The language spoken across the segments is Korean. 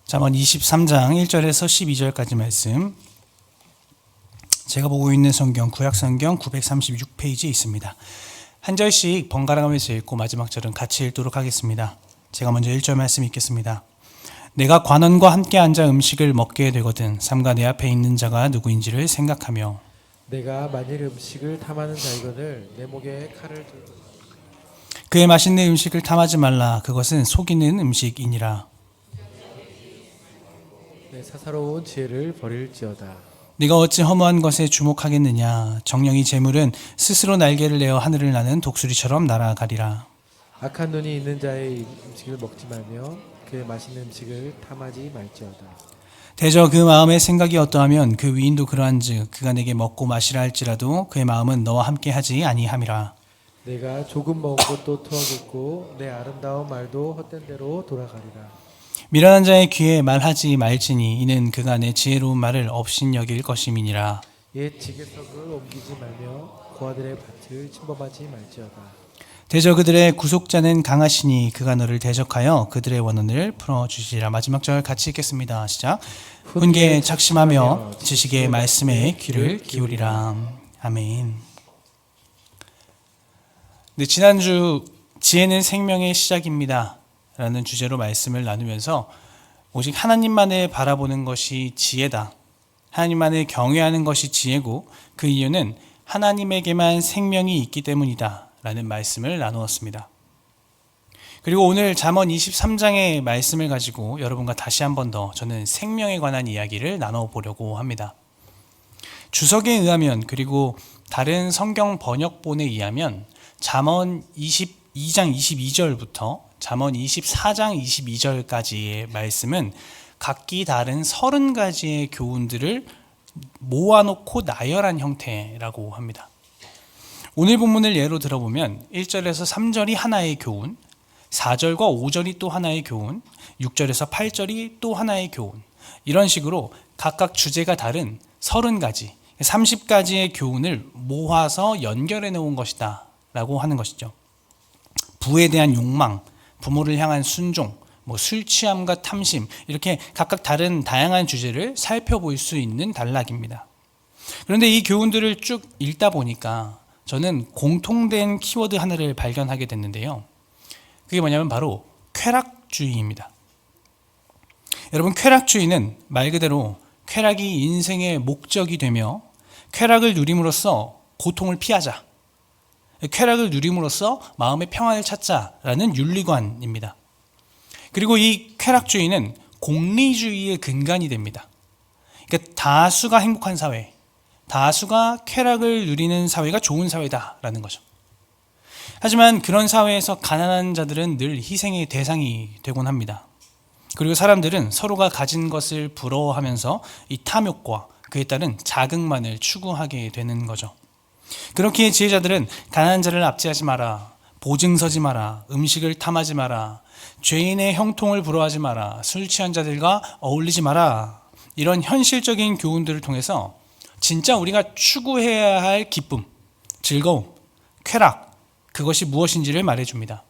잠언 23장 1절에서 12절까지 말씀, 제가 보고 있는 성경 구약성경 936페이지에 있습니다. 한 절씩 번갈아 가면서 읽고 마지막 절은 같이 읽도록 하겠습니다. 제가 먼저 1절 말씀 읽겠습니다. 내가 관원과 함께 앉아 음식을 먹게 되거든 삼가 내 앞에 있는 자가 누구인지를 생각하며, 내가 만일 음식을 탐하는 자이거늘 내 목에 칼을 들고 그의 맛있는 음식을 탐하지 말라. 그것은 속이는 음식이니라. 내 사사로운 지혜를 버릴지어다. 네가 어찌 허무한 것에 주목하겠느냐. 정령이 재물은 스스로 날개를 내어 하늘을 나는 독수리처럼 날아가리라. 악한 눈이 있는 자의 음식을 먹지 말며 그의 맛있는 음식을 탐하지 말지어다. 대저 그 마음의 생각이 어떠하면 그 위인도 그러한즉 그가 내게 먹고 마시라 할지라도 그의 마음은 너와 함께 하지 아니함이라. 내가 조금 먹은 것도 토하겠고 내 아름다운 말도 헛된 대로 돌아가리라. 미련한 자의 귀에 말하지 말지니 이는 그가 내 지혜로운 말을 업신여길 것임이니라. 옛 지게석을 옮기지 말며 고아들의 밭을 침범하지 말지어다. 대저 그들의 구속자는 강하시니 그가 너를 대적하여 그들의 원한을 풀어주시리라. 마지막 절 같이 읽겠습니다. 시작. 훈계에 착심하며 지식의 말씀에 귀를 기울이라. 아멘. 네, 지난주 지혜는 생명의 시작입니다 라는 주제로 말씀을 나누면서 오직 하나님만을 바라보는 것이 지혜다, 하나님만을 경외하는 것이 지혜고 그 이유는 하나님에게만 생명이 있기 때문이다 라는 말씀을 나누었습니다. 그리고 오늘 잠언 23장의 말씀을 가지고 여러분과 다시 한 번 더 저는 생명에 관한 이야기를 나눠보려고 합니다. 주석에 의하면, 그리고 다른 성경 번역본에 의하면 잠언 22장 22절부터 잠언 24장 22절까지의 말씀은 각기 다른 30가지의 교훈들을 모아놓고 나열한 형태라고 합니다. 오늘 본문을 예로 들어보면 1절에서 3절이 하나의 교훈, 4절과 5절이 또 하나의 교훈, 6절에서 8절이 또 하나의 교훈, 이런 식으로 각각 주제가 다른 30가지, 30가지의 교훈을 모아서 연결해 놓은 것이다 라고 하는 것이죠. 부에 대한 욕망, 부모를 향한 순종, 술 취함과 탐심, 이렇게 각각 다른 다양한 주제를 살펴볼 수 있는 단락입니다. 그런데 이 교훈들을 쭉 읽다 보니까 저는 공통된 키워드 하나를 발견하게 됐는데요. 그게 뭐냐면 바로 쾌락주의입니다. 여러분, 쾌락주의는 말 그대로 쾌락이 인생의 목적이 되며 쾌락을 누림으로써 고통을 피하자, 쾌락을 누림으로써 마음의 평안을 찾자라는 윤리관입니다. 그리고 이 쾌락주의는 공리주의의 근간이 됩니다. 그러니까 다수가 행복한 사회, 다수가 쾌락을 누리는 사회가 좋은 사회다라는 거죠. 하지만 그런 사회에서 가난한 자들은 늘 희생의 대상이 되곤 합니다. 그리고 사람들은 서로가 가진 것을 부러워하면서 이 탐욕과 그에 따른 자극만을 추구하게 되는 거죠. 그렇기에 지혜자들은 가난한 자를 압제하지 마라, 보증 서지 마라, 음식을 탐하지 마라, 죄인의 형통을 부러워하지 마라, 술 취한 자들과 어울리지 마라, 이런 현실적인 교훈들을 통해서 진짜 우리가 추구해야 할 기쁨, 즐거움, 쾌락, 그것이 무엇인지를 말해줍니다.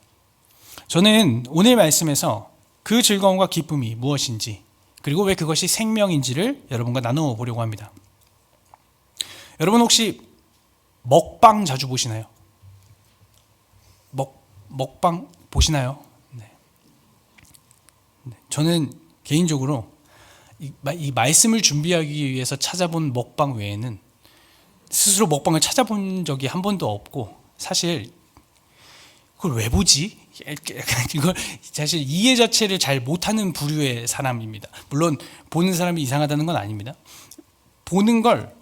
저는 오늘 말씀에서 그 즐거움과 기쁨이 무엇인지, 그리고 왜 그것이 생명인지를 여러분과 나누어 보려고 합니다. 여러분 혹시 먹방 자주 보시나요? 먹방 보시나요? 네. 저는 개인적으로 이 말씀을 준비하기 위해서 찾아본 먹방 외에는 스스로 먹방을 찾아본 적이 한 번도 없고, 사실 그걸 왜 보지? 이걸 사실 이해 자체를 잘 못하는 부류의 사람입니다. 물론 보는 사람이 이상하다는 건 아닙니다. 보는 걸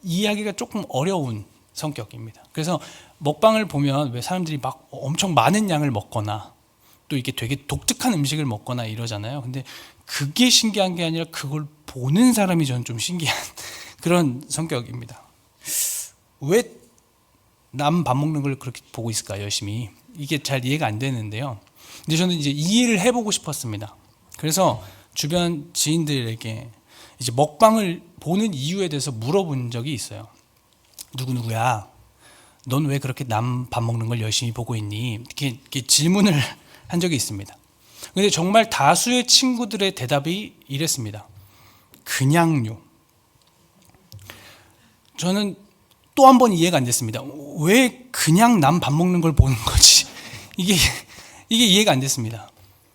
이해하기가 조금 어려운 성격입니다. 그래서 먹방을 보면 왜 사람들이 막 엄청 많은 양을 먹거나 또 이게 되게 독특한 음식을 먹거나 이러잖아요. 근데 그게 신기한 게 아니라 그걸 보는 사람이 저는 좀 신기한 그런 성격입니다. 왜 남 밥 먹는 걸 그렇게 보고 있을까, 열심히. 이게 잘 이해가 안 되는데요. 근데 저는 이제 이해를 해보고 싶었습니다. 그래서 주변 지인들에게 이제 먹방을 보는 이유에 대해서 물어본 적이 있어요. 누구누구야, 넌 왜 그렇게 남 밥 먹는 걸 열심히 보고 있니? 이렇게 질문을 한 적이 있습니다. 근데 정말 다수의 친구들의 대답이 이랬습니다. 그냥요. 저는 또 한 번 이해가 안 됐습니다. 왜 그냥 남 밥 먹는 걸 보는 거지? 이게 이해가 안 됐습니다.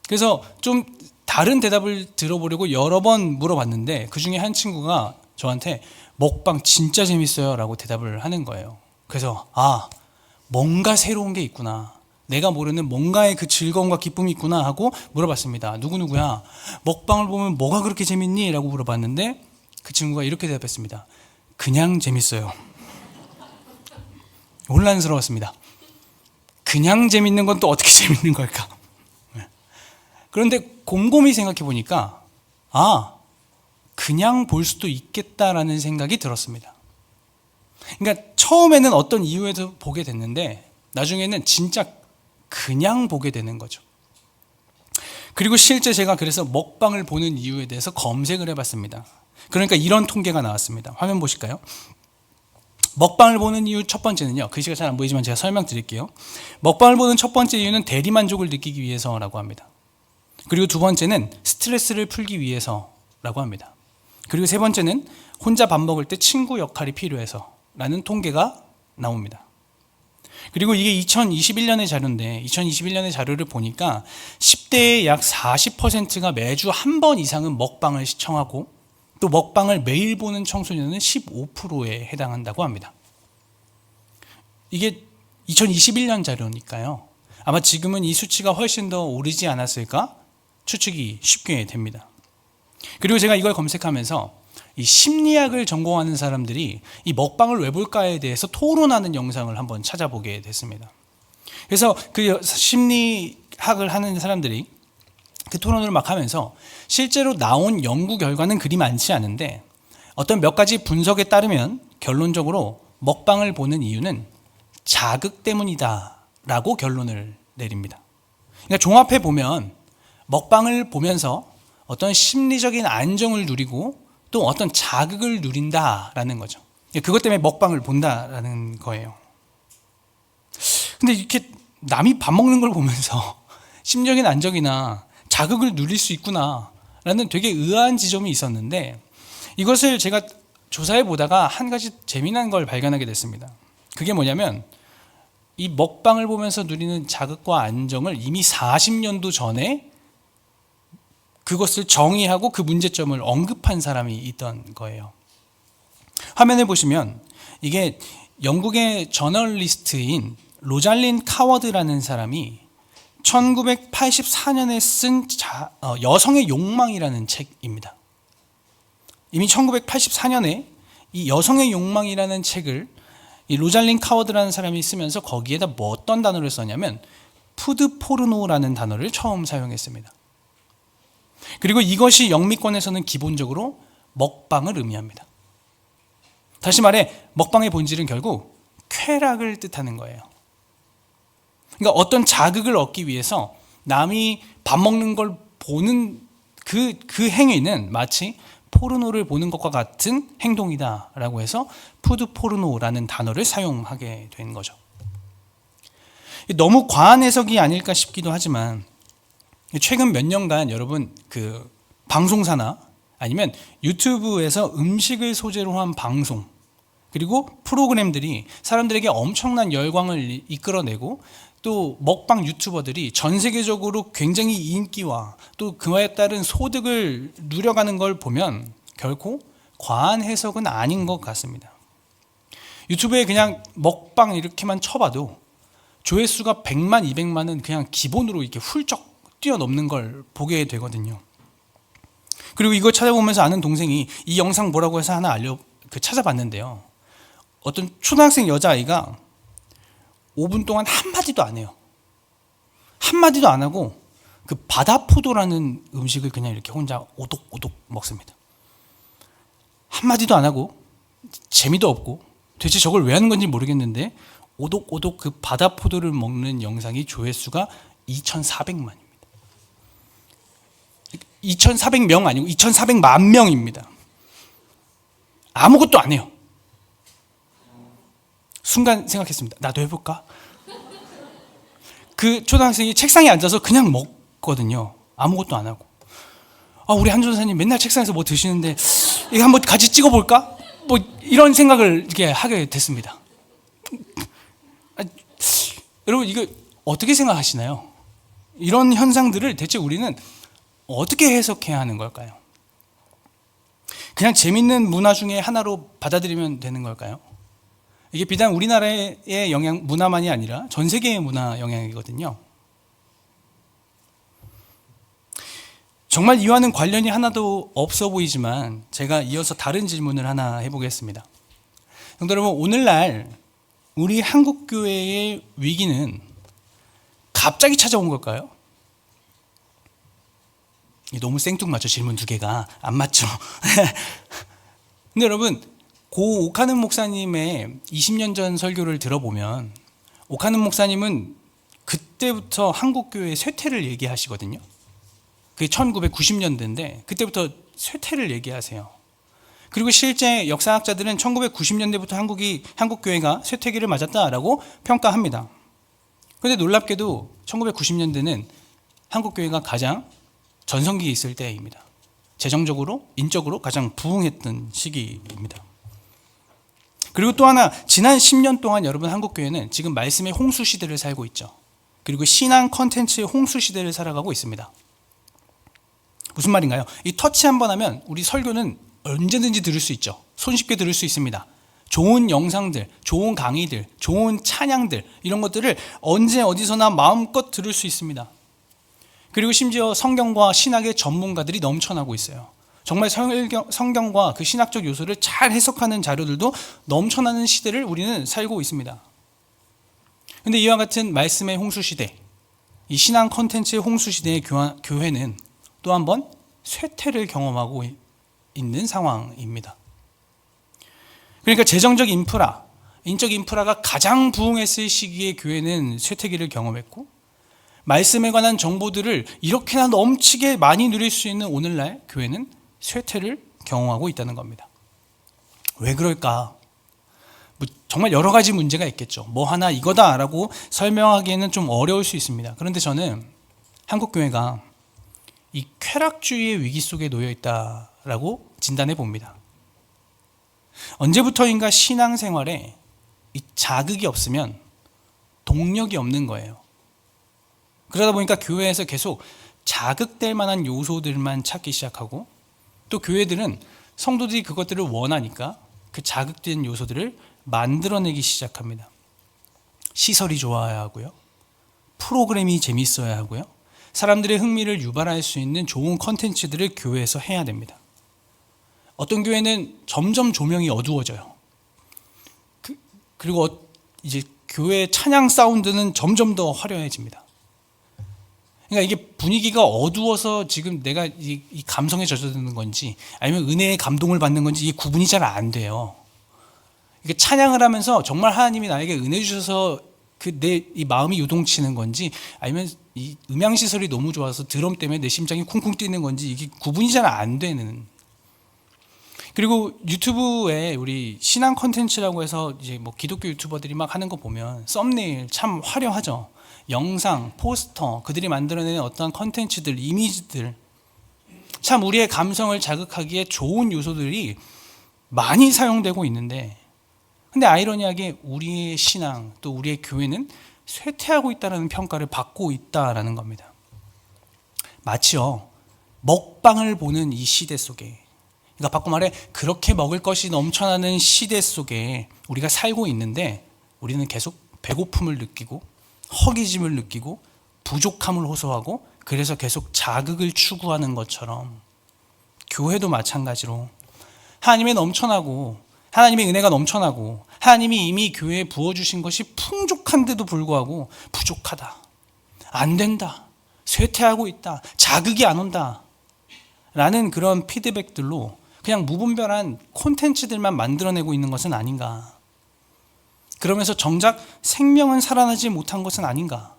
그래서 좀 다른 대답을 들어보려고 여러 번 물어봤는데 그 중에 한 친구가 저한테 먹방 진짜 재밌어요 라고 대답을 하는 거예요. 그래서 뭔가 새로운 게 있구나. 내가 모르는 뭔가의 그 즐거움과 기쁨이 있구나 하고 물어봤습니다. 누구누구야? 먹방을 보면 뭐가 그렇게 재밌니? 라고 물어봤는데 그 친구가 이렇게 대답했습니다. 그냥 재밌어요. 혼란스러웠습니다. 그냥 재밌는 건 또 어떻게 재밌는 걸까? 그런데 곰곰이 생각해 보니까 그냥 볼 수도 있겠다라는 생각이 들었습니다. 그러니까 처음에는 어떤 이유에서 보게 됐는데 나중에는 진짜 그냥 보게 되는 거죠. 그리고 실제 제가 그래서 먹방을 보는 이유에 대해서 검색을 해봤습니다. 그러니까 이런 통계가 나왔습니다. 화면 보실까요? 먹방을 보는 이유 첫 번째는요. 글씨가 잘 안 보이지만 제가 설명드릴게요. 먹방을 보는 첫 번째 이유는 대리만족을 느끼기 위해서라고 합니다. 그리고 두 번째는 스트레스를 풀기 위해서라고 합니다. 그리고 세 번째는 혼자 밥 먹을 때 친구 역할이 필요해서라는 통계가 나옵니다. 그리고 이게 2021년의 자료인데 2021년의 자료를 보니까 10대의 약 40%가 매주 한 번 이상은 먹방을 시청하고 또 먹방을 매일 보는 청소년은 15%에 해당한다고 합니다. 이게 2021년 자료니까요. 아마 지금은 이 수치가 훨씬 더 오르지 않았을까 추측이 쉽게 됩니다. 그리고 제가 이걸 검색하면서 이 심리학을 전공하는 사람들이 이 먹방을 왜 볼까에 대해서 토론하는 영상을 한번 찾아보게 됐습니다. 그래서 그 심리학을 하는 사람들이 그 토론을 막 하면서 실제로 나온 연구 결과는 그리 많지 않은데 어떤 몇 가지 분석에 따르면 결론적으로 먹방을 보는 이유는 자극 때문이다라고 결론을 내립니다. 그러니까 종합해 보면 먹방을 보면서 어떤 심리적인 안정을 누리고 또 어떤 자극을 누린다라는 거죠. 그것 때문에 먹방을 본다라는 거예요. 근데 이렇게 남이 밥 먹는 걸 보면서 심적인 안정이나 자극을 누릴 수 있구나라는 되게 의아한 지점이 있었는데 이것을 제가 조사해 보다가 한 가지 재미난 걸 발견하게 됐습니다. 그게 뭐냐면 이 먹방을 보면서 누리는 자극과 안정을 이미 40년도 전에 그것을 정의하고 그 문제점을 언급한 사람이 있던 거예요. 화면을 보시면 이게 영국의 저널리스트인 로잘린 카워드라는 사람이 1984년에 쓴 여성의 욕망이라는 책입니다. 이미 1984년에 이 여성의 욕망이라는 책을 이 로잘린 카워드라는 사람이 쓰면서 거기에다 어떤 단어를 썼냐면 푸드 포르노라는 단어를 처음 사용했습니다. 그리고 이것이 영미권에서는 기본적으로 먹방을 의미합니다. 다시 말해 먹방의 본질은 결국 쾌락을 뜻하는 거예요. 그러니까 어떤 자극을 얻기 위해서 남이 밥 먹는 걸 보는 그 행위는 마치 포르노를 보는 것과 같은 행동이다라고 해서 푸드 포르노라는 단어를 사용하게 된 거죠. 너무 과한 해석이 아닐까 싶기도 하지만 최근 몇 년간 여러분 그 방송사나 아니면 유튜브에서 음식을 소재로 한 방송 그리고 프로그램들이 사람들에게 엄청난 열광을 이끌어내고 또 먹방 유튜버들이 전 세계적으로 굉장히 인기와 또 그에 따른 소득을 누려가는 걸 보면 결코 과한 해석은 아닌 것 같습니다. 유튜브에 그냥 먹방 이렇게만 쳐봐도 조회수가 100만, 200만은 그냥 기본으로 이렇게 훌쩍 뛰어넘는 걸 보게 되거든요. 그리고 이거 찾아보면서 아는 동생이 이 영상 뭐라고 해서 하나 찾아봤는데요. 어떤 초등학생 여자아이가 5분 동안 한마디도 안 해요. 한마디도 안 하고 그 바다포도라는 음식을 그냥 이렇게 혼자 오독오독 먹습니다. 한마디도 안 하고 재미도 없고 도대체 저걸 왜 하는 건지 모르겠는데 오독오독 그 바다포도를 먹는 영상이 조회수가 2,400만입니다. 2,400명 아니고 2,400만 명입니다. 아무것도 안 해요. 순간 생각했습니다. 나도 해볼까? 그 초등학생이 책상에 앉아서 그냥 먹거든요. 아무것도 안 하고. 우리 한 전사님 맨날 책상에서 뭐 드시는데 이거 한번 같이 찍어볼까? 뭐 이런 생각을 이렇게 하게 됐습니다. 여러분 이거 어떻게 생각하시나요? 이런 현상들을 대체 우리는 어떻게 해석해야 하는 걸까요? 그냥 재밌는 문화 중에 하나로 받아들이면 되는 걸까요? 이게 비단 우리나라의 문화만이 아니라 전 세계의 문화 영향이거든요. 정말 이와는 관련이 하나도 없어 보이지만 제가 이어서 다른 질문을 하나 해보겠습니다. 성도 여러분, 오늘날 우리 한국교회의 위기는 갑자기 찾아온 걸까요? 너무 생뚱맞죠. 질문 두 개가 안 맞죠. 근데 여러분, 고 오카는 목사님의 20년 전 설교를 들어보면 오카는 목사님은 그때부터 한국교회 쇠퇴를 얘기하시거든요. 그게 1990년대인데 그때부터 쇠퇴를 얘기하세요. 그리고 실제 역사학자들은 1990년대부터 한국교회가 쇠퇴기를 맞았다라고 평가합니다. 그런데 놀랍게도 1990년대는 한국교회가 가장 전성기에 있을 때입니다. 재정적으로, 인적으로 가장 부흥했던 시기입니다. 그리고 또 하나, 지난 10년 동안 여러분 한국교회는 지금 말씀의 홍수 시대를 살고 있죠. 그리고 신앙 컨텐츠의 홍수 시대를 살아가고 있습니다. 무슨 말인가요? 이 터치 한번 하면 우리 설교는 언제든지 들을 수 있죠. 손쉽게 들을 수 있습니다. 좋은 영상들, 좋은 강의들, 좋은 찬양들, 이런 것들을 언제 어디서나 마음껏 들을 수 있습니다. 그리고 심지어 성경과 신학의 전문가들이 넘쳐나고 있어요. 정말 성경과 그 신학적 요소를 잘 해석하는 자료들도 넘쳐나는 시대를 우리는 살고 있습니다. 그런데 이와 같은 말씀의 홍수 시대, 이 신앙 컨텐츠의 홍수 시대의 교회는 또 한 번 쇠퇴를 경험하고 있는 상황입니다. 그러니까 재정적 인프라, 인적 인프라가 가장 부흥했을 시기에 교회는 쇠퇴기를 경험했고, 말씀에 관한 정보들을 이렇게나 넘치게 많이 누릴 수 있는 오늘날 교회는 쇠퇴를 경험하고 있다는 겁니다. 왜 그럴까? 정말 여러 가지 문제가 있겠죠. 뭐 하나 이거다라고 설명하기에는 좀 어려울 수 있습니다. 그런데 저는 한국교회가 이 쾌락주의의 위기 속에 놓여 있다라고 진단해 봅니다. 언제부터인가 신앙생활에 이 자극이 없으면 동력이 없는 거예요. 그러다 보니까 교회에서 계속 자극될 만한 요소들만 찾기 시작하고, 또 교회들은 성도들이 그것들을 원하니까 그 자극된 요소들을 만들어내기 시작합니다. 시설이 좋아야 하고요. 프로그램이 재밌어야 하고요. 사람들의 흥미를 유발할 수 있는 좋은 컨텐츠들을 교회에서 해야 됩니다. 어떤 교회는 점점 조명이 어두워져요. 그리고 이제 교회 찬양 사운드는 점점 더 화려해집니다. 그러니까 이게 분위기가 어두워서 지금 내가 이 감성에 젖어드는 건지 아니면 은혜의 감동을 받는 건지 이게 구분이 잘 안 돼요. 이게 찬양을 하면서 정말 하나님이 나에게 은혜 주셔서 내 이 마음이 요동치는 건지 아니면 이 음향 시설이 너무 좋아서 드럼 때문에 내 심장이 쿵쿵 뛰는 건지 이게 구분이 잘 안 되는. 그리고 유튜브에 우리 신앙 콘텐츠라고 해서 이제 뭐 기독교 유튜버들이 막 하는 거 보면 썸네일 참 화려하죠. 영상, 포스터, 그들이 만들어내는 어떤 콘텐츠들, 이미지들, 참 우리의 감성을 자극하기에 좋은 요소들이 많이 사용되고 있는데, 근데 아이러니하게 우리의 신앙 또 우리의 교회는 쇠퇴하고 있다는 평가를 받고 있다라는 겁니다. 마치요 먹방을 보는 이 시대 속에, 그러니까 바꿔 말해 그렇게 먹을 것이 넘쳐나는 시대 속에 우리가 살고 있는데, 우리는 계속 배고픔을 느끼고 허기짐을 느끼고 부족함을 호소하고 그래서 계속 자극을 추구하는 것처럼 교회도 마찬가지로 하나님의 은혜가 넘쳐나고 하나님이 이미 교회에 부어주신 것이 풍족한데도 불구하고 부족하다, 안 된다, 쇠퇴하고 있다, 자극이 안 온다 라는 그런 피드백들로 그냥 무분별한 콘텐츠들만 만들어내고 있는 것은 아닌가. 그러면서 정작 생명은 살아나지 못한 것은 아닌가.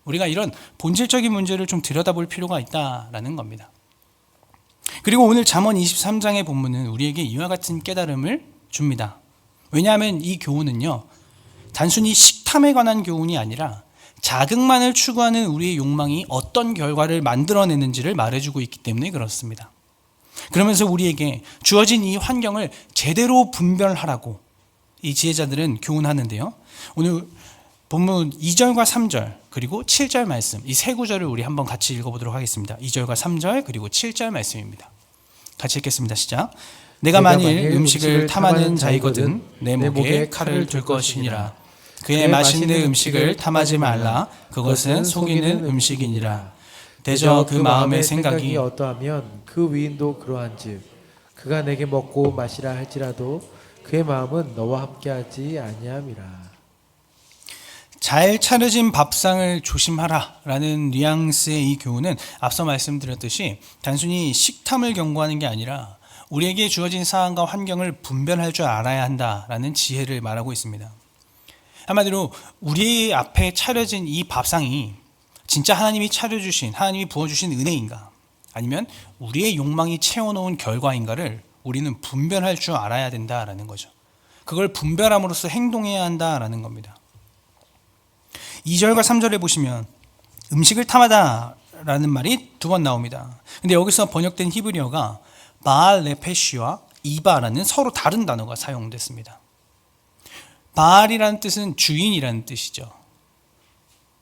우리가 이런 본질적인 문제를 좀 들여다볼 필요가 있다라는 겁니다. 그리고 오늘 잠언 23장의 본문은 우리에게 이와 같은 깨달음을 줍니다. 왜냐하면 이 교훈은요, 단순히 식탐에 관한 교훈이 아니라 자극만을 추구하는 우리의 욕망이 어떤 결과를 만들어내는지를 말해주고 있기 때문에 그렇습니다. 그러면서 우리에게 주어진 이 환경을 제대로 분별하라고 이 지혜자들은 교훈하는데요. 오늘 본문 2절과 3절 그리고 7절 말씀, 이 세 구절을 우리 한번 같이 읽어보도록 하겠습니다. 2절과 3절 그리고 7절 말씀입니다. 같이 읽겠습니다. 시작. 내가 만일 음식을 탐하는 자이거든 내 목에 칼을 둘 것이니라. 그의 맛있는 음식을 탐하지 말라. 그것은 속이는 음식이니라. 대저 그 마음의 생각이 어떠하면 그 위인도 그러한즉 그가 내게 먹고 마시라 할지라도 그의 마음은 너와 함께하지 아니함이라. 잘 차려진 밥상을 조심하라 라는 뉘앙스의 이 교훈은 앞서 말씀드렸듯이 단순히 식탐을 경고하는 게 아니라 우리에게 주어진 상황과 환경을 분별할 줄 알아야 한다라는 지혜를 말하고 있습니다. 한마디로 우리 앞에 차려진 이 밥상이 진짜 하나님이 차려주신, 하나님이 부어주신 은혜인가, 아니면 우리의 욕망이 채워놓은 결과인가를 우리는 분별할 줄 알아야 된다라는 거죠. 그걸 분별함으로써 행동해야 한다라는 겁니다. 2절과 3절에 보시면 음식을 탐하다라는 말이 두 번 나옵니다. 근데 여기서 번역된 히브리어가 바알 레페시와 이바라는 서로 다른 단어가 사용됐습니다. 바알이라는 뜻은 주인이라는 뜻이죠.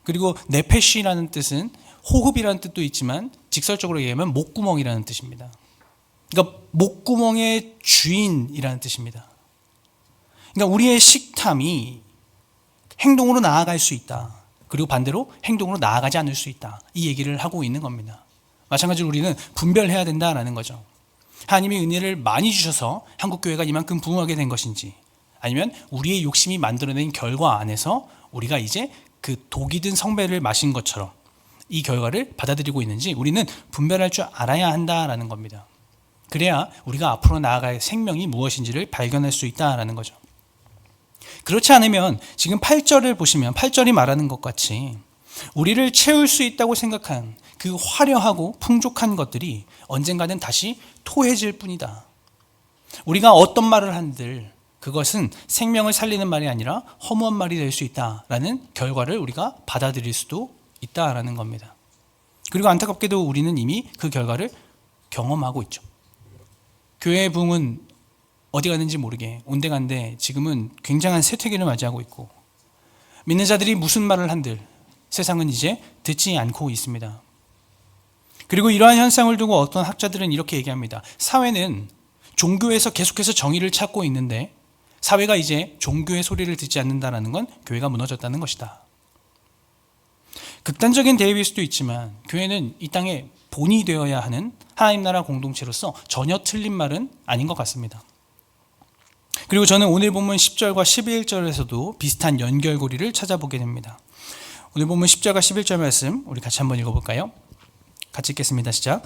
그리고 네페시라는 뜻은 호흡이라는 뜻도 있지만 직설적으로 얘기하면 목구멍이라는 뜻입니다. 그러니까 목구멍의 주인이라는 뜻입니다. 그러니까 우리의 식탐이 행동으로 나아갈 수 있다. 그리고 반대로 행동으로 나아가지 않을 수 있다. 이 얘기를 하고 있는 겁니다. 마찬가지로 우리는 분별해야 된다라는 거죠. 하나님이 은혜를 많이 주셔서 한국교회가 이만큼 부흥하게 된 것인지, 아니면 우리의 욕심이 만들어낸 결과 안에서 우리가 이제 그 독이 든 성배를 마신 것처럼 이 결과를 받아들이고 있는지 우리는 분별할 줄 알아야 한다라는 겁니다. 그래야 우리가 앞으로 나아갈 생명이 무엇인지를 발견할 수 있다라는 거죠. 그렇지 않으면 지금 8절을 보시면 8절이 말하는 것 같이 우리를 채울 수 있다고 생각한 그 화려하고 풍족한 것들이 언젠가는 다시 토해질 뿐이다. 우리가 어떤 말을 한들 그것은 생명을 살리는 말이 아니라 허무한 말이 될 수 있다라는 결과를 우리가 받아들일 수도 있다라는 겁니다. 그리고 안타깝게도 우리는 이미 그 결과를 경험하고 있죠. 교회의 부흥은 어디 가는지 모르게 온데간데 지금은 굉장한 쇠퇴기를 맞이하고 있고, 믿는 자들이 무슨 말을 한들 세상은 이제 듣지 않고 있습니다. 그리고 이러한 현상을 두고 어떤 학자들은 이렇게 얘기합니다. 사회는 종교에서 계속해서 정의를 찾고 있는데 사회가 이제 종교의 소리를 듣지 않는다는 건 교회가 무너졌다는 것이다. 극단적인 대입일 수도 있지만 교회는 이 땅의 본이 되어야 하는 하나님 나라 공동체로서 전혀 틀린 말은 아닌 것 같습니다. 그리고 저는 오늘 본문 10절과 11절에서도 비슷한 연결고리를 찾아보게 됩니다. 오늘 본문 10절과 11절 말씀 우리 같이 한번 읽어볼까요? 같이 읽겠습니다. 시작.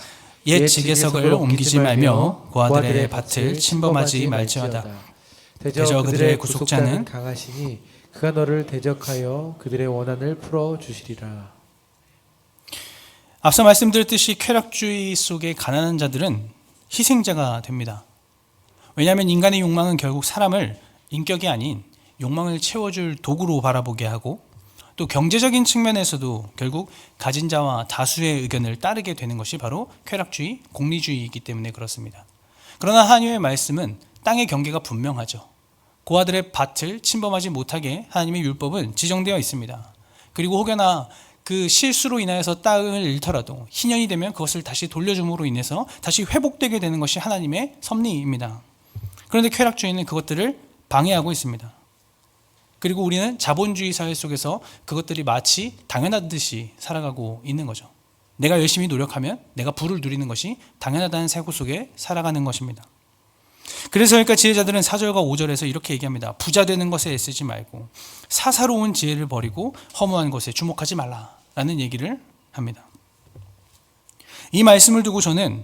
옛 지계석을 옮기지 말며 고아들의 밭을 침범하지 말지어다. 대저 그들의 구속자는 강하시니 그가 너를 대적하여 그들의 원한을 풀어 주시리라. 앞서 말씀드렸듯이 쾌락주의 속의 가난한 자들은 희생자가 됩니다. 왜냐하면 인간의 욕망은 결국 사람을 인격이 아닌 욕망을 채워줄 도구로 바라보게 하고, 또 경제적인 측면에서도 결국 가진 자와 다수의 의견을 따르게 되는 것이 바로 쾌락주의, 공리주의이기 때문에 그렇습니다. 그러나 하나님의 말씀은 땅의 경계가 분명하죠. 고아들의 밭을 침범하지 못하게 하나님의 율법은 지정되어 있습니다. 그리고 혹여나 그 실수로 인하여서 땅을 잃더라도 희년이 되면 그것을 다시 돌려줌으로 인해서 다시 회복되게 되는 것이 하나님의 섭리입니다. 그런데 쾌락주의는 그것들을 방해하고 있습니다. 그리고 우리는 자본주의 사회 속에서 그것들이 마치 당연하듯이 살아가고 있는 거죠. 내가 열심히 노력하면 내가 부를 누리는 것이 당연하다는 세고 속에 살아가는 것입니다. 그래서 그러니까 지혜자들은 4절과 5절에서 이렇게 얘기합니다. 부자 되는 것에 애쓰지 말고 사사로운 지혜를 버리고 허무한 것에 주목하지 말라라는 얘기를 합니다. 이 말씀을 두고 저는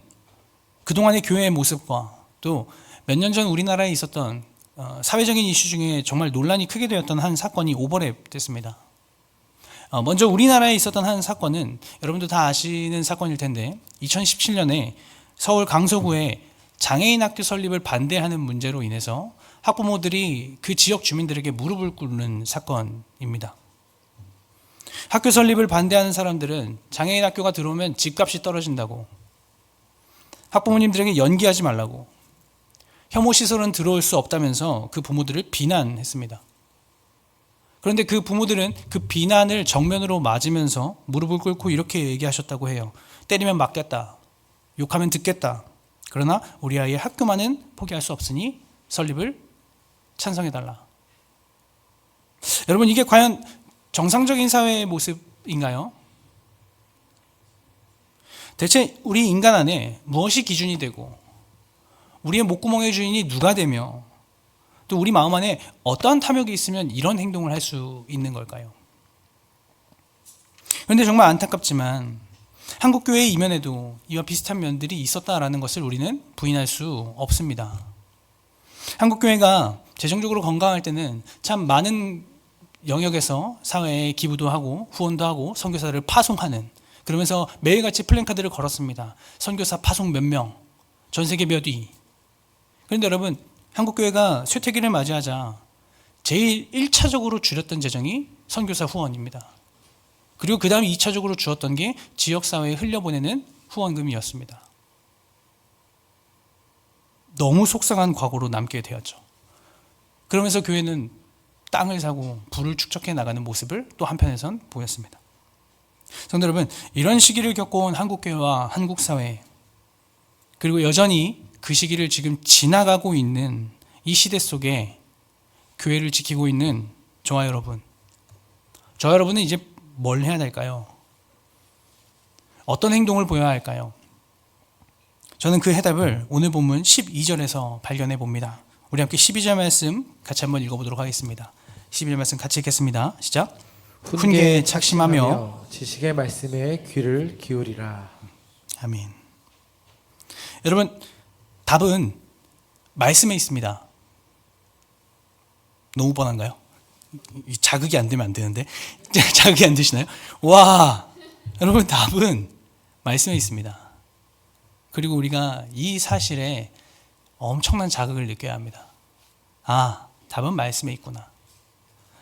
그동안의 교회의 모습과 또 몇 년 전 우리나라에 있었던 사회적인 이슈 중에 정말 논란이 크게 되었던 한 사건이 오버랩 됐습니다. 먼저 우리나라에 있었던 한 사건은 여러분도 다 아시는 사건일 텐데 2017년에 서울 강서구에 장애인 학교 설립을 반대하는 문제로 인해서 학부모들이 그 지역 주민들에게 무릎을 꿇는 사건입니다. 학교 설립을 반대하는 사람들은 장애인 학교가 들어오면 집값이 떨어진다고, 학부모님들에게 연기하지 말라고, 혐오 시설은 들어올 수 없다면서 그 부모들을 비난했습니다. 그런데 그 부모들은 그 비난을 정면으로 맞으면서 무릎을 꿇고 이렇게 얘기하셨다고 해요. 때리면 맞겠다. 욕하면 듣겠다. 그러나 우리 아이의 학교만은 포기할 수 없으니 설립을 찬성해달라. 여러분, 이게 과연 정상적인 사회의 모습인가요? 대체 우리 인간 안에 무엇이 기준이 되고 우리의 목구멍의 주인이 누가 되며 또 우리 마음 안에 어떠한 탐욕이 있으면 이런 행동을 할 수 있는 걸까요? 그런데 정말 안타깝지만 한국교회의 이면에도 이와 비슷한 면들이 있었다라는 것을 우리는 부인할 수 없습니다. 한국교회가 재정적으로 건강할 때는 참 많은 영역에서 사회에 기부도 하고 후원도 하고 선교사를 파송하는, 그러면서 매일같이 플랜카드를 걸었습니다. 선교사 파송 몇 명, 전 세계 몇 위. 그런데 여러분, 한국교회가 쇠퇴기를 맞이하자 제일 1차적으로 줄였던 재정이 선교사 후원입니다. 그리고 그 다음 2차적으로 주었던 게 지역사회에 흘려보내는 후원금이었습니다. 너무 속상한 과거로 남게 되었죠. 그러면서 교회는 땅을 사고 부를 축적해 나가는 모습을 또 한편에선 보였습니다. 성도 여러분, 이런 시기를 겪어온 한국교회와 한국사회, 그리고 여전히 그 시기를 지금 지나가고 있는 이 시대 속에 교회를 지키고 있는 저와 여러분은 이제 뭘 해야 될까요? 어떤 행동을 보여야 할까요? 저는 그 해답을 오늘 본문 12절에서 발견해 봅니다. 우리 함께 12절 말씀 같이 한번 읽어보도록 하겠습니다. 12절 말씀 같이 읽겠습니다. 시작. 훈계에 착심하며 지식의 말씀에 귀를 기울이라. 아멘. 여러분, 답은 말씀에 있습니다. 너무 뻔한가요? 자극이 안 되면 안 되는데 자극이 안 되시나요? 와, 여러분, 답은 말씀에 있습니다. 그리고 우리가 이 사실에 엄청난 자극을 느껴야 합니다. 아, 답은 말씀에 있구나.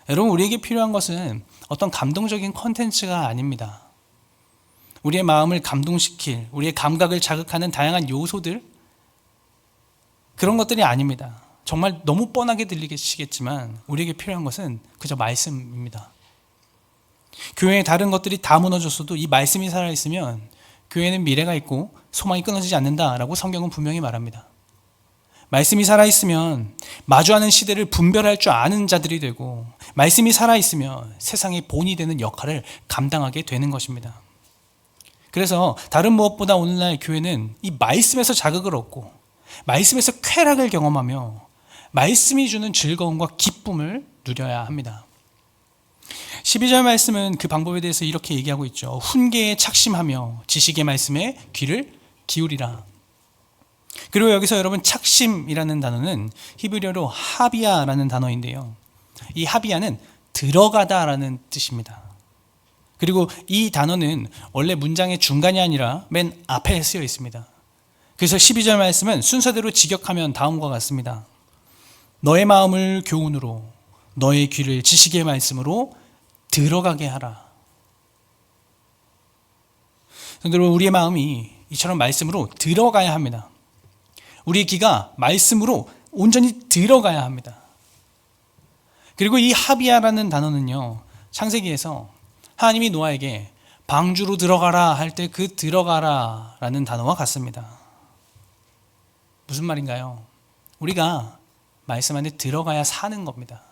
여러분, 우리에게 필요한 것은 어떤 감동적인 콘텐츠가 아닙니다. 우리의 마음을 감동시킬, 우리의 감각을 자극하는 다양한 요소들, 그런 것들이 아닙니다. 정말 너무 뻔하게 들리시겠지만 우리에게 필요한 것은 그저 말씀입니다. 교회의 다른 것들이 다 무너졌어도 이 말씀이 살아있으면 교회는 미래가 있고 소망이 끊어지지 않는다라고 성경은 분명히 말합니다. 말씀이 살아있으면 마주하는 시대를 분별할 줄 아는 자들이 되고, 말씀이 살아있으면 세상의 본이 되는 역할을 감당하게 되는 것입니다. 그래서 다른 무엇보다 오늘날 교회는 이 말씀에서 자극을 얻고 말씀에서 쾌락을 경험하며 말씀이 주는 즐거움과 기쁨을 누려야 합니다. 12절 말씀은 그 방법에 대해서 이렇게 얘기하고 있죠. 훈계에 착심하며 지식의 말씀에 귀를 기울이라. 그리고 여기서 여러분, 착심이라는 단어는 히브리어로 하비야라는 단어인데요. 이 하비야는 들어가다라는 뜻입니다. 그리고 이 단어는 원래 문장의 중간이 아니라 맨 앞에 쓰여 있습니다. 그래서 12절 말씀은 순서대로 직역하면 다음과 같습니다. 너의 마음을 교훈으로, 너의 귀를 지식의 말씀으로 들어가게 하라. 여러분, 우리의 마음이 이처럼 말씀으로 들어가야 합니다. 우리의 귀가 말씀으로 온전히 들어가야 합니다. 그리고 이 하비야라는 단어는요, 창세기에서 하나님이 노아에게 방주로 들어가라 할 때 그 들어가라라는 단어와 같습니다. 무슨 말인가요? 우리가 말씀 안에 들어가야 사는 겁니다.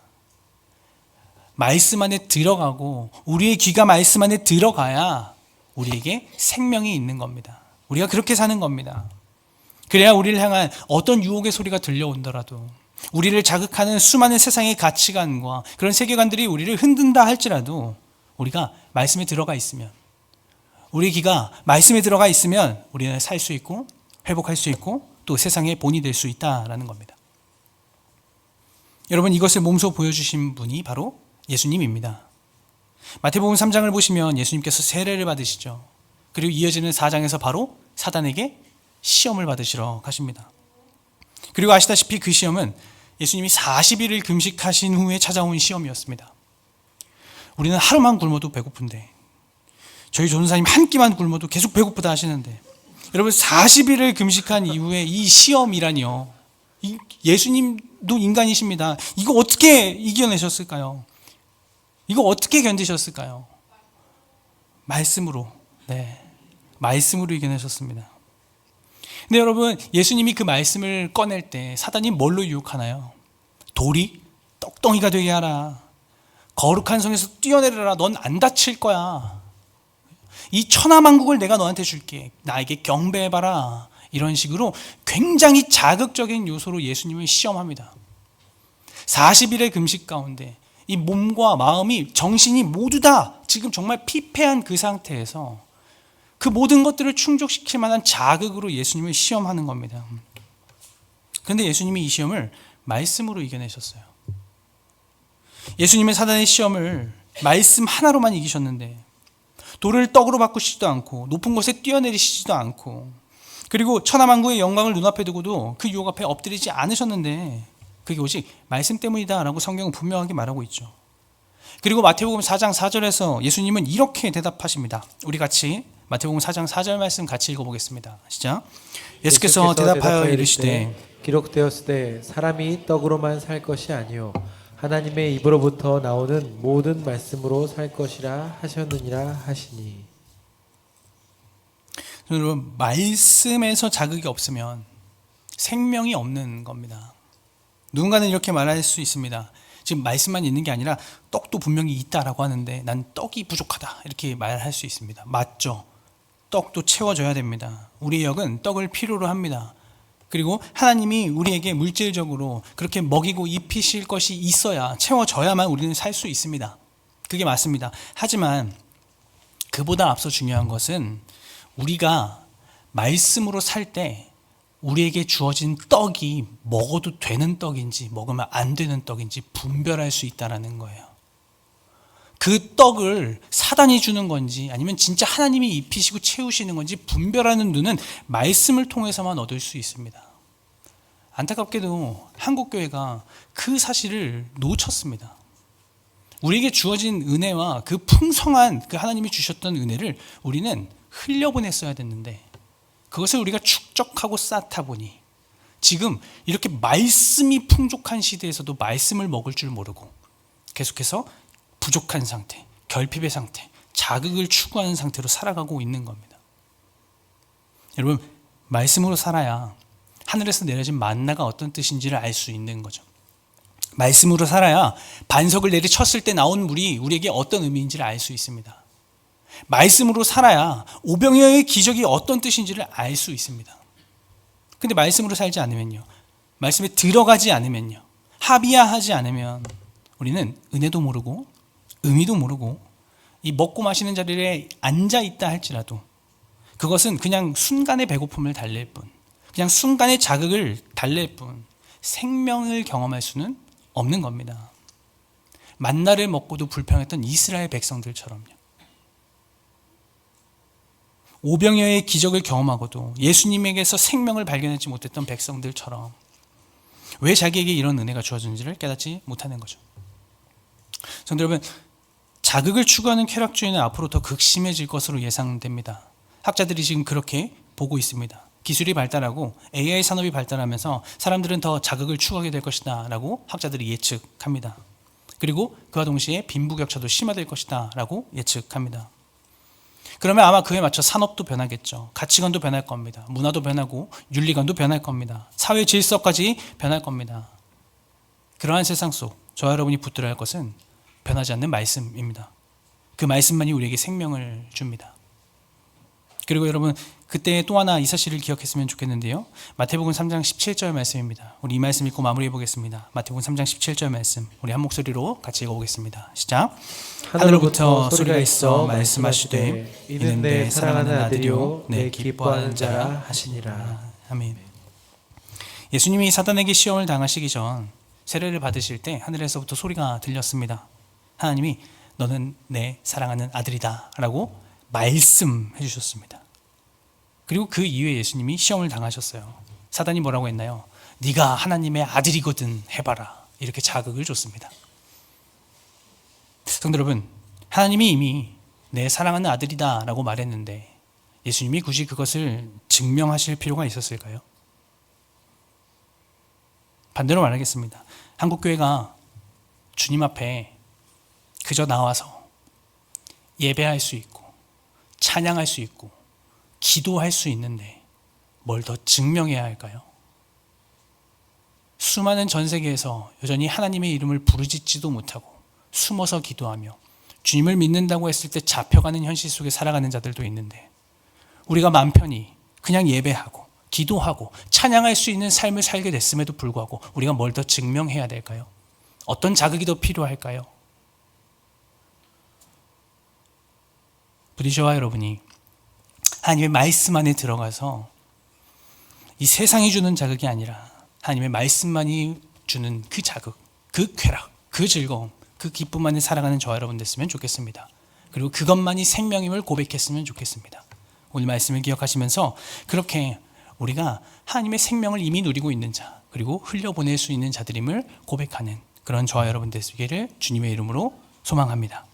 말씀 안에 들어가고 우리의 귀가 말씀 안에 들어가야 우리에게 생명이 있는 겁니다. 우리가 그렇게 사는 겁니다. 그래야 우리를 향한 어떤 유혹의 소리가 들려온더라도, 우리를 자극하는 수많은 세상의 가치관과 그런 세계관들이 우리를 흔든다 할지라도 우리가 말씀에 들어가 있으면, 우리 귀가 말씀에 들어가 있으면 우리는 살 수 있고 회복할 수 있고 또 세상의 본이 될 수 있다라는 겁니다. 여러분, 이것을 몸소 보여주신 분이 바로 예수님입니다. 마태복음 3장을 보시면 예수님께서 세례를 받으시죠. 그리고 이어지는 4장에서 바로 사단에게 시험을 받으시러 가십니다. 그리고 아시다시피 그 시험은 예수님이 40일을 금식하신 후에 찾아온 시험이었습니다. 우리는 하루만 굶어도 배고픈데, 저희 전도사님 한 끼만 굶어도 계속 배고프다 하시는데, 여러분 40일을 금식한 이후에 이 시험이라니요. 예수님도 인간이십니다. 이거 어떻게 이겨내셨을까요? 이거 어떻게 견디셨을까요? 말씀으로, 말씀으로 이겨내셨습니다. 근데 여러분, 예수님이 그 말씀을 꺼낼 때 사단이 뭘로 유혹하나요? 돌이 떡덩이가 되게 하라. 거룩한 성에서 뛰어내려라. 넌 안 다칠 거야. 이 천하만국을 내가 너한테 줄게. 나에게 경배해봐라. 이런 식으로 굉장히 자극적인 요소로 예수님을 시험합니다. 40일의 금식 가운데 이 몸과 마음이, 정신이 모두 다 지금 정말 피폐한 그 상태에서 그 모든 것들을 충족시킬 만한 자극으로 예수님을 시험하는 겁니다. 그런데 예수님이 이 시험을 말씀으로 이겨내셨어요. 예수님의 사단의 시험을 말씀 하나로만 이기셨는데, 돌을 떡으로 바꾸시지도 않고 높은 곳에 뛰어내리시지도 않고, 그리고 천하만국의 영광을 눈앞에 두고도 그 유혹 앞에 엎드리지 않으셨는데, 그게 오직 말씀 때문이다라고 성경은 분명하게 말하고 있죠. 그리고 마태복음 4장 4절에서 예수님은 이렇게 대답하십니다. 우리 같이 마태복음 4장 4절 말씀 같이 읽어보겠습니다. 시작. 예수께서 대답하여 이르시되 기록되었을 때 사람이 떡으로만 살 것이 아니요 하나님의 입으로부터 나오는 모든 말씀으로 살 것이라 하셨느니라 하시니. 여러분, 말씀에서 자극이 없으면 생명이 없는 겁니다. 누군가는 이렇게 말할 수 있습니다. 지금 말씀만 있는 게 아니라 떡도 분명히 있다라고 하는데 난 떡이 부족하다, 이렇게 말할 수 있습니다. 맞죠? 떡도 채워줘야 됩니다. 우리의 영은 떡을 필요로 합니다. 그리고 하나님이 우리에게 물질적으로 그렇게 먹이고 입히실 것이 있어야, 채워져야만 우리는 살 수 있습니다. 그게 맞습니다. 하지만 그보다 앞서 중요한 것은 우리가 말씀으로 살 때 우리에게 주어진 떡이 먹어도 되는 떡인지 먹으면 안 되는 떡인지 분별할 수 있다는 거예요. 그 떡을 사단이 주는 건지 아니면 진짜 하나님이 입히시고 채우시는 건지 분별하는 눈은 말씀을 통해서만 얻을 수 있습니다. 안타깝게도 한국교회가 그 사실을 놓쳤습니다. 우리에게 주어진 은혜와 그 풍성한 그 하나님이 주셨던 은혜를 우리는 흘려보냈어야 됐는데, 그것을 우리가 축적하고 쌓다 보니 지금 이렇게 말씀이 풍족한 시대에서도 말씀을 먹을 줄 모르고 계속해서 부족한 상태, 결핍의 상태, 자극을 추구하는 상태로 살아가고 있는 겁니다. 여러분, 말씀으로 살아야 하늘에서 내려진 만나가 어떤 뜻인지를 알 수 있는 거죠. 말씀으로 살아야 반석을 내리쳤을 때 나온 물이 우리에게 어떤 의미인지를 알 수 있습니다. 말씀으로 살아야 오병이어의 기적이 어떤 뜻인지를 알 수 있습니다. 근데 말씀으로 살지 않으면요, 말씀에 들어가지 않으면요, 합의하지 않으면 우리는 은혜도 모르고 의미도 모르고 이 먹고 마시는 자리에 앉아 있다 할지라도 그것은 그냥 순간의 배고픔을 달랠 뿐, 그냥 순간의 자극을 달랠 뿐 생명을 경험할 수는 없는 겁니다. 만나를 먹고도 불평했던 이스라엘 백성들처럼요. 오병이어의 기적을 경험하고도 예수님에게서 생명을 발견하지 못했던 백성들처럼 왜 자기에게 이런 은혜가 주어졌는지를 깨닫지 못하는 거죠. 성도 여러분, 자극을 추구하는 쾌락주의는 앞으로 더 극심해질 것으로 예상됩니다. 학자들이 지금 그렇게 보고 있습니다. 기술이 발달하고 AI 산업이 발달하면서 사람들은 더 자극을 추구하게 될 것이다 라고 학자들이 예측합니다. 그리고 그와 동시에 빈부격차도 심화될 것이다 라고 예측합니다. 그러면 아마 그에 맞춰 산업도 변하겠죠. 가치관도 변할 겁니다. 문화도 변하고 윤리관도 변할 겁니다. 사회 질서까지 변할 겁니다. 그러한 세상 속 저와 여러분이 붙들어야 할 것은 변하지 않는 말씀입니다. 그 말씀만이 우리에게 생명을 줍니다. 그리고 여러분, 그때 또 하나 이 사실을 기억했으면 좋겠는데요. 마태복음 3장 17절 말씀입니다. 우리 이 말씀 읽고 마무리해 보겠습니다. 마태복음 3장 17절 말씀 우리 한 목소리로 같이 읽어보겠습니다. 시작. 하늘로부터 소리가 있어 말씀하시되 이는 내 사랑하는 아들이요 내 기뻐하는 자라 하시니라. 아멘. 예수님이 사단에게 시험을 당하시기 전 세례를 받으실 때 하늘에서부터 소리가 들렸습니다. 하나님이 너는 내 사랑하는 아들이다 라고 말씀해 주셨습니다. 그리고 그 이후에 예수님이 시험을 당하셨어요. 사단이 뭐라고 했나요? 네가 하나님의 아들이거든 해봐라, 이렇게 자극을 줬습니다. 성도 여러분, 하나님이 이미 내 사랑하는 아들이다 라고 말했는데 예수님이 굳이 그것을 증명하실 필요가 있었을까요? 반대로 말하겠습니다. 한국교회가 주님 앞에 그저 나와서 예배할 수 있고 찬양할 수 있고 기도할 수 있는데 뭘 더 증명해야 할까요? 수많은 전 세계에서 여전히 하나님의 이름을 부르짖지도 못하고 숨어서 기도하며 주님을 믿는다고 했을 때 잡혀가는 현실 속에 살아가는 자들도 있는데 우리가 맘 편히 그냥 예배하고 기도하고 찬양할 수 있는 삶을 살게 됐음에도 불구하고 우리가 뭘 더 증명해야 될까요? 어떤 자극이 더 필요할까요? 부디 저와 여러분이 하나님의 말씀 안에 들어가서 이 세상이 주는 자극이 아니라 하나님의 말씀만이 주는 그 자극, 그 쾌락, 그 즐거움, 그 기쁨 안에 살아가는 저와 여러분 됐으면 좋겠습니다. 그리고 그것만이 생명임을 고백했으면 좋겠습니다. 오늘 말씀을 기억하시면서 그렇게 우리가 하나님의 생명을 이미 누리고 있는 자, 그리고 흘려보낼 수 있는 자들임을 고백하는 그런 저와 여러분 되시기를 주님의 이름으로 소망합니다.